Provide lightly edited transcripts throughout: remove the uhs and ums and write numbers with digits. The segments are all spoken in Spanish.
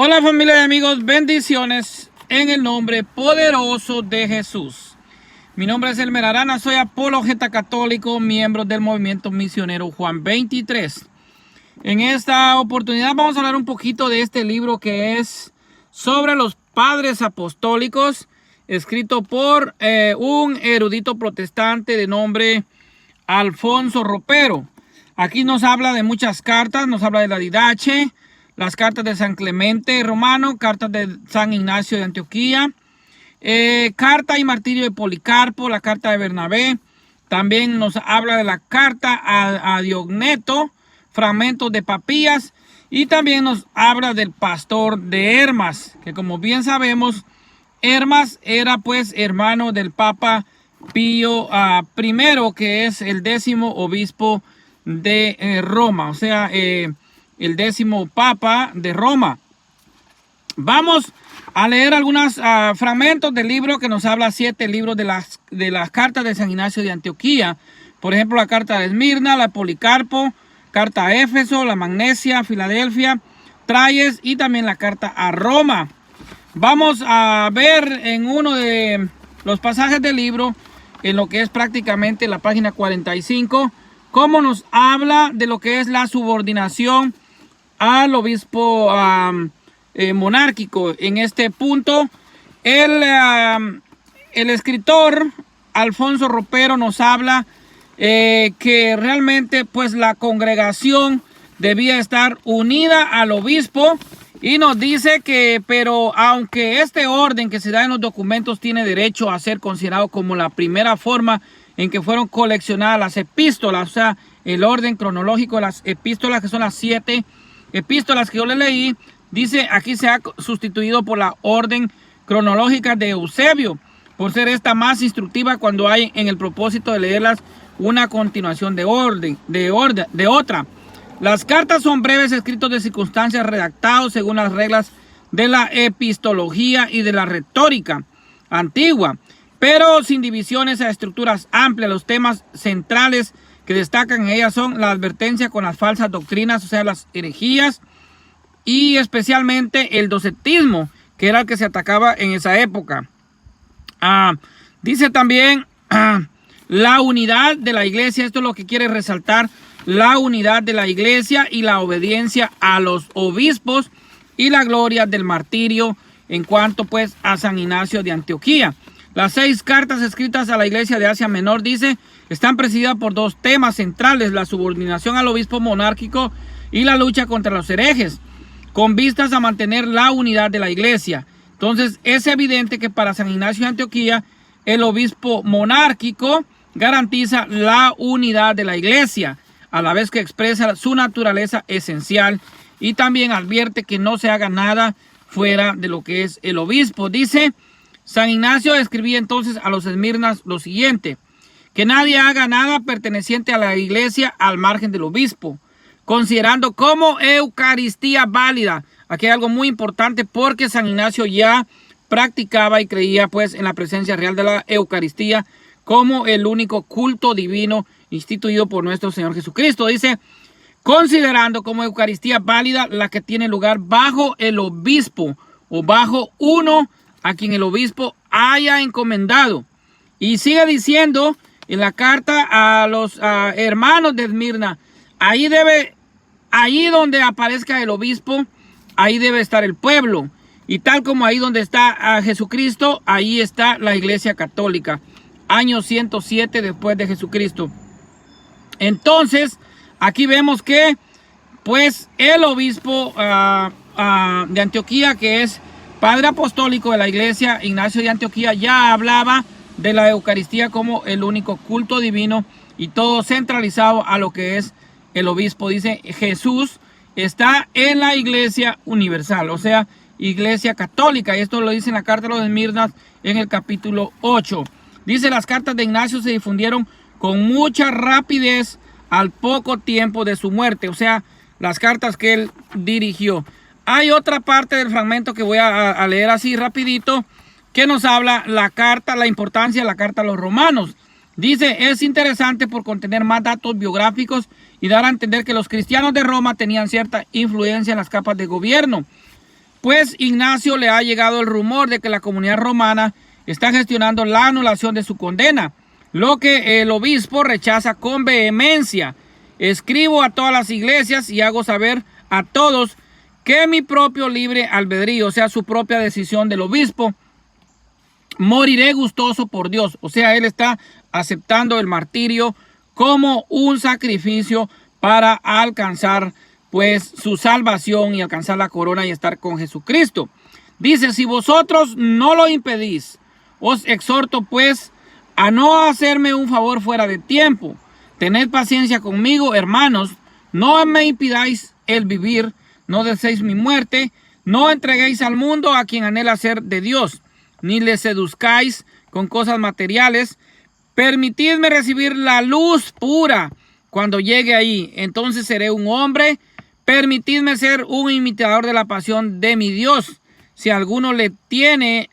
Hola familia y amigos, bendiciones en el nombre poderoso de Jesús. Mi nombre es Elmer Arana, soy apologeta católico, miembro del movimiento misionero Juan 23. En esta oportunidad vamos a hablar un poquito de este libro que es sobre los padres apostólicos, escrito por un erudito protestante de nombre Alfonso Ropero. Aquí nos habla de muchas cartas, nos habla de la Didache, las cartas de San Clemente Romano, cartas de San Ignacio de Antioquía, carta y martirio de Policarpo, la carta de Bernabé. También nos habla de la carta a Diogneto, fragmentos de Papías, y también nos habla del pastor de Hermas, que como bien sabemos, Hermas era pues hermano del Papa Pío I, que es el 10º obispo de Roma, o sea, el 10º Papa de Roma. Vamos a leer algunos fragmentos del libro que nos habla 7 libros de las cartas de San Ignacio de Antioquía. Por ejemplo, la carta de Esmirna, la de Policarpo, carta a Éfeso, la Magnesia, Filadelfia, Trayes y también la carta a Roma. Vamos a ver en uno de los pasajes del libro, en lo que es prácticamente la página 45, cómo nos habla de lo que es la subordinación al obispo monárquico. En este punto, el escritor Alfonso Ropero nos habla que realmente pues la congregación debía estar unida al obispo, y nos dice que, pero aunque este orden que se da en los documentos tiene derecho a ser considerado como la primera forma en que fueron coleccionadas las epístolas, o sea, el orden cronológico de las epístolas, que son las 7 epístolas que yo le leí, dice aquí se ha sustituido por la orden cronológica de Eusebio, por ser esta más instructiva cuando hay en el propósito de leerlas una continuación de otra. Las cartas son breves escritos de circunstancias redactados según las reglas de la epistología y de la retórica antigua, pero sin divisiones a estructuras amplias. Los temas centrales que destacan en ellas son la advertencia con las falsas doctrinas, o sea, las herejías, y especialmente el docetismo, que era el que se atacaba en esa época. Dice también la unidad de la iglesia. Esto es lo que quiere resaltar: la unidad de la iglesia y la obediencia a los obispos y la gloria del martirio en cuanto pues a San Ignacio de Antioquía. Las 6 cartas escritas a la iglesia de Asia Menor, dice, están presididas por 2 temas centrales: la subordinación al obispo monárquico y la lucha contra los herejes, con vistas a mantener la unidad de la iglesia. Entonces es evidente que para San Ignacio de Antioquía el obispo monárquico garantiza la unidad de la iglesia, a la vez que expresa su naturaleza esencial, y también advierte que no se haga nada fuera de lo que es el obispo. Dice, San Ignacio escribía entonces a los Esmirnas lo siguiente: que nadie haga nada perteneciente a la iglesia al margen del obispo, considerando como Eucaristía válida. Aquí hay algo muy importante, porque San Ignacio ya practicaba y creía pues en la presencia real de la Eucaristía como el único culto divino instituido por nuestro Señor Jesucristo. Dice, considerando como Eucaristía válida la que tiene lugar bajo el obispo o bajo uno a quien el obispo haya encomendado. Y sigue diciendo en la carta a los hermanos de Esmirna, ahí donde aparezca el obispo, ahí debe estar el pueblo. Y tal como ahí donde está Jesucristo, ahí está la iglesia católica. Año 107 después de Jesucristo. Entonces, aquí vemos que pues el obispo de Antioquía, que es padre apostólico de la iglesia, Ignacio de Antioquía, ya hablaba de la Eucaristía como el único culto divino, y todo centralizado a lo que es el obispo. Dice, Jesús está en la iglesia universal, o sea, iglesia católica, y esto lo dice en la carta de los Esmirnas en el capítulo 8. Dice, las cartas de Ignacio se difundieron con mucha rapidez al poco tiempo de su muerte, o sea, las cartas que él dirigió. Hay otra parte del fragmento que voy a leer así rapidito, que nos habla la importancia de la carta a los romanos. Dice, es interesante por contener más datos biográficos y dar a entender que los cristianos de Roma tenían cierta influencia en las capas de gobierno. Pues Ignacio le ha llegado el rumor de que la comunidad romana está gestionando la anulación de su condena, lo que el obispo rechaza con vehemencia. Escribo a todas las iglesias y hago saber a todos que mi propio libre albedrío, o sea, su propia decisión del obispo, moriré gustoso por Dios. O sea, él está aceptando el martirio como un sacrificio para alcanzar pues su salvación y alcanzar la corona y estar con Jesucristo. Dice, si vosotros no lo impedís, os exhorto pues a no hacerme un favor fuera de tiempo. Tened paciencia conmigo, hermanos, no me impidáis el vivir, no deseéis mi muerte, no entreguéis al mundo a quien anhela ser de Dios, ni le seduzcáis con cosas materiales. Permitidme recibir la luz pura cuando llegue ahí, entonces seré un hombre. Permitidme ser un imitador de la pasión de mi Dios. Si alguno le tiene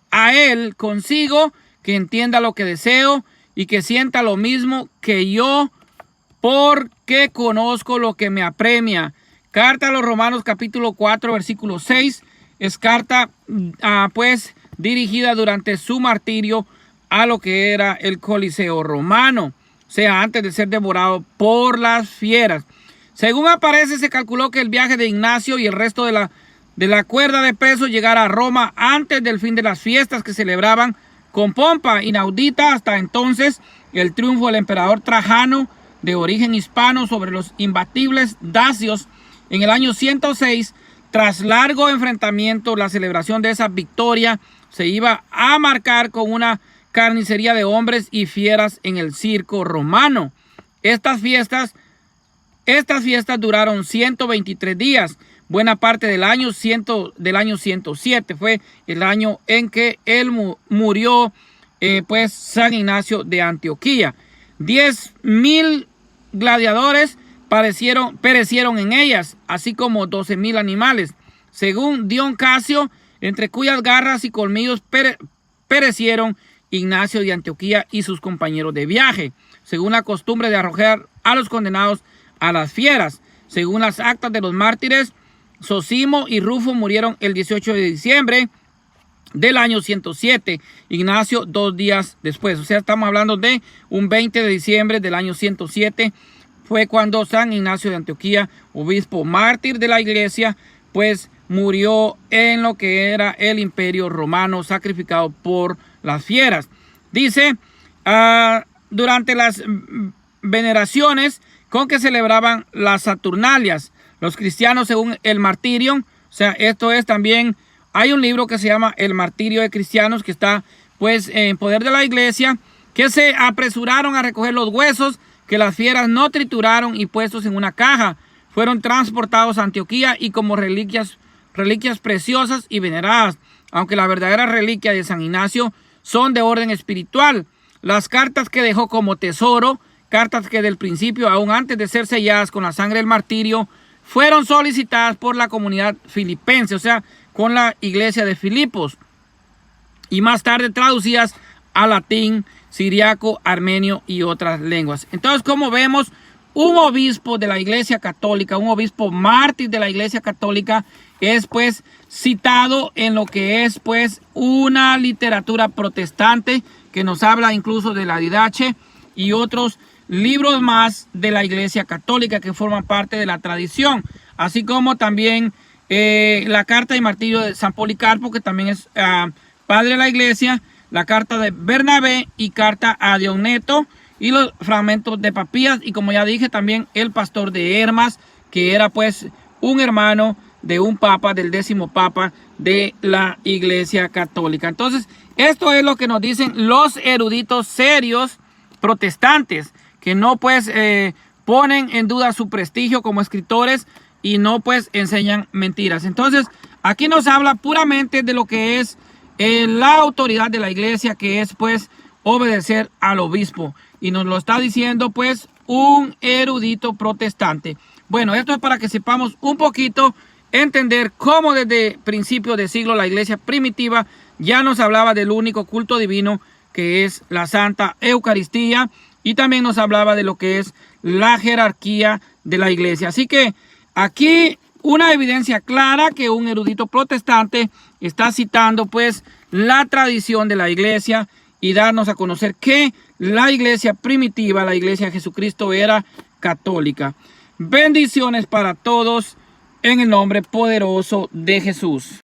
a él consigo, que entienda lo que deseo y que sienta lo mismo que yo, porque conozco lo que me apremia. Carta a los Romanos capítulo 4 versículo 6 es carta pues dirigida durante su martirio a lo que era el Coliseo romano, o sea, antes de ser devorado por las fieras. Según aparece, se calculó que el viaje de Ignacio y el resto de la cuerda de presos llegara a Roma antes del fin de las fiestas que celebraban con pompa inaudita hasta entonces el triunfo del emperador Trajano, de origen hispano, sobre los imbatibles dacios en el año 106. Tras largo enfrentamiento, la celebración de esa victoria se iba a marcar con una carnicería de hombres y fieras en el circo romano. Estas fiestas duraron 123 días, buena parte del año 107. Fue el año en que él murió, pues San Ignacio de Antioquía. 10,000 gladiadores perecieron en ellas, así como 12,000 animales. Según Dion Casio, entre cuyas garras y colmillos perecieron Ignacio de Antioquía y sus compañeros de viaje, según la costumbre de arrojar a los condenados a las fieras. Según las actas de los mártires, Zosimo y Rufo murieron el 18 de diciembre del año 107, Ignacio 2 días después. O sea, estamos hablando de un 20 de diciembre del año 107, fue cuando San Ignacio de Antioquía, obispo mártir de la iglesia, pues murió en lo que era el imperio romano, sacrificado por las fieras. Dice, durante las veneraciones con que celebraban las Saturnalias, los cristianos, según el martirio, o sea, esto es también, hay un libro que se llama El Martirio de Cristianos, que está pues en poder de la iglesia, que se apresuraron a recoger los huesos que las fieras no trituraron y puestos en una caja, fueron transportados a Antioquía y como reliquias preciosas y veneradas, aunque la verdadera reliquia de San Ignacio son de orden espiritual. Las cartas que dejó como tesoro, cartas que del principio, aún antes de ser selladas con la sangre del martirio, fueron solicitadas por la comunidad filipense, o sea, con la iglesia de Filipos, y más tarde traducidas a latín, siriaco, armenio y otras lenguas. Entonces, como vemos, un obispo de la iglesia católica, un obispo mártir de la iglesia católica, es pues citado en lo que es pues una literatura protestante que nos habla incluso de la Didache y otros libros más de la iglesia católica que forman parte de la tradición, así como también la carta y martirio de San Policarpo, que también es padre de la iglesia, la carta de Bernabé y carta a Dioneto y los fragmentos de Papías, y como ya dije también el pastor de Hermas, que era pues un hermano de un papa, del 10º papa de la iglesia católica. Entonces, esto es lo que nos dicen los eruditos serios protestantes, que no pues ponen en duda su prestigio como escritores y no pues enseñan mentiras. Entonces, aquí nos habla puramente de lo que es la autoridad de la iglesia, que es pues obedecer al obispo, y nos lo está diciendo pues un erudito protestante. Bueno, esto es para que sepamos un poquito, entender cómo desde principios de siglo la iglesia primitiva ya nos hablaba del único culto divino, que es la Santa Eucaristía, y también nos hablaba de lo que es la jerarquía de la iglesia. Así que aquí una evidencia clara que un erudito protestante está citando pues la tradición de la iglesia y darnos a conocer que la iglesia primitiva, la iglesia de Jesucristo, era católica. Bendiciones para todos en el nombre poderoso de Jesús.